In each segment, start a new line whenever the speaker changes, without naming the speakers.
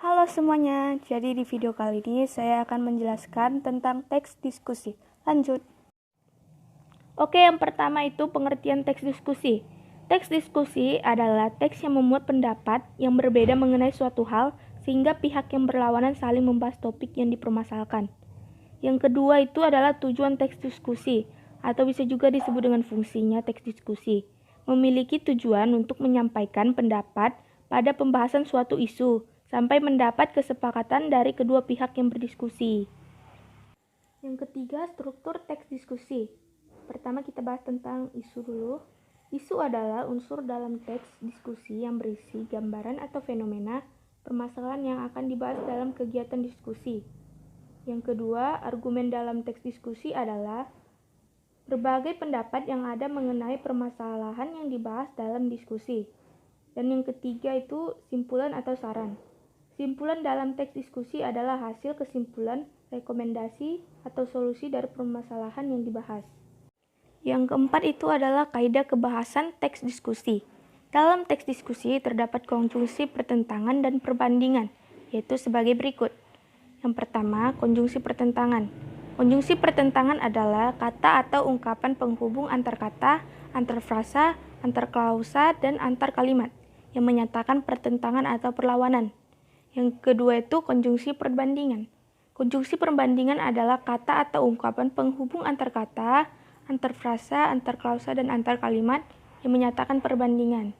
Halo semuanya, jadi di video kali ini saya akan menjelaskan tentang teks diskusi. Lanjut. Oke, yang pertama itu pengertian teks diskusi. Teks diskusi adalah teks yang memuat pendapat yang berbeda mengenai suatu hal sehingga pihak yang berlawanan saling membahas topik yang dipermasalahkan. Yang kedua itu adalah tujuan teks diskusi, atau bisa juga disebut dengan fungsinya teks diskusi. Memiliki tujuan untuk menyampaikan pendapat pada pembahasan suatu isu, sampai mendapat kesepakatan dari kedua pihak yang berdiskusi. Yang ketiga, struktur teks diskusi. Pertama kita bahas tentang isu dulu. Isu adalah unsur dalam teks diskusi yang berisi gambaran atau fenomena permasalahan yang akan dibahas dalam kegiatan diskusi. Yang kedua, argumen dalam teks diskusi adalah berbagai pendapat yang ada mengenai permasalahan yang dibahas dalam diskusi. Dan yang ketiga itu simpulan atau saran. Simpulan dalam teks diskusi adalah hasil kesimpulan, rekomendasi, atau solusi dari permasalahan yang dibahas. Yang keempat itu adalah kaidah kebahasan teks diskusi. Dalam teks diskusi terdapat konjungsi pertentangan dan perbandingan, yaitu sebagai berikut. Yang pertama, konjungsi pertentangan. Konjungsi pertentangan adalah kata atau ungkapan penghubung antar kata, antar frasa, antar klausa, dan antar kalimat yang menyatakan pertentangan atau perlawanan. Yang kedua itu konjungsi perbandingan. Konjungsi perbandingan adalah kata atau ungkapan penghubung antar kata, antar frasa, antar klausa, dan antar kalimat yang menyatakan perbandingan.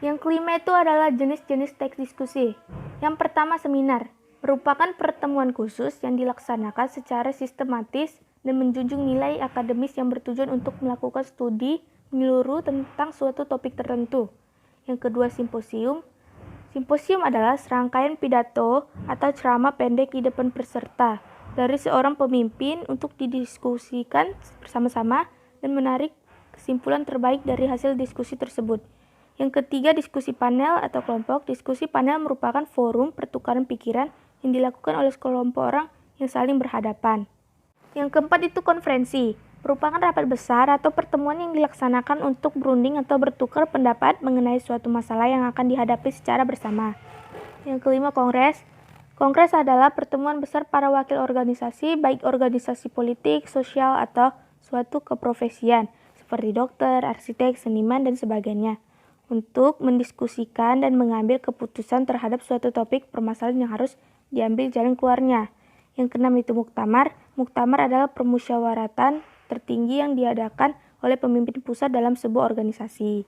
Yang kelima itu adalah jenis-jenis teks diskusi. Yang pertama, seminar. Merupakan pertemuan khusus yang dilaksanakan secara sistematis dan menjunjung nilai akademis yang bertujuan untuk melakukan studi menyeluruh tentang suatu topik tertentu. Yang kedua, simposium. Simposium adalah serangkaian pidato atau ceramah pendek di depan peserta dari seorang pemimpin untuk didiskusikan bersama-sama dan menarik kesimpulan terbaik dari hasil diskusi tersebut. Yang ketiga, diskusi panel atau kelompok. Diskusi panel merupakan forum pertukaran pikiran yang dilakukan oleh sekelompok orang yang saling berhadapan. Yang keempat itu konferensi. Merupakan rapat besar atau pertemuan yang dilaksanakan untuk berunding atau bertukar pendapat mengenai suatu masalah yang akan dihadapi secara bersama. Yang kelima, kongres. Kongres adalah pertemuan besar para wakil organisasi, baik organisasi politik, sosial, atau suatu keprofesian, seperti dokter, arsitek, seniman, dan sebagainya, untuk mendiskusikan dan mengambil keputusan terhadap suatu topik permasalahan yang harus diambil jalan keluarnya. Yang keenam itu muktamar. Muktamar adalah permusyawaratan tertinggi yang diadakan oleh pemimpin pusat dalam sebuah organisasi.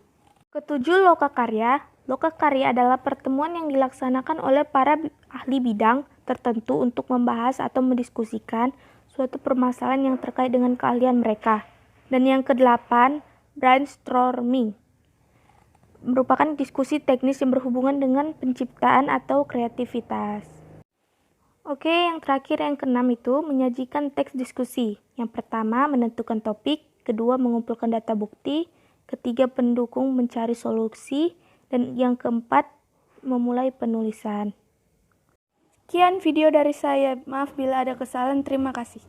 Ketujuh, lokakarya. Lokakarya adalah pertemuan yang dilaksanakan oleh para ahli bidang tertentu untuk membahas atau mendiskusikan suatu permasalahan yang terkait dengan keahlian mereka. Dan yang kedelapan, brainstorming. Merupakan diskusi teknis yang berhubungan dengan penciptaan atau kreativitas. Oke, yang terakhir yang keenam itu menyajikan teks diskusi. Yang pertama, menentukan topik. Kedua, mengumpulkan data bukti. Ketiga, pendukung mencari solusi. Dan yang keempat, memulai penulisan. Sekian video dari saya. Maaf bila ada kesalahan. Terima kasih.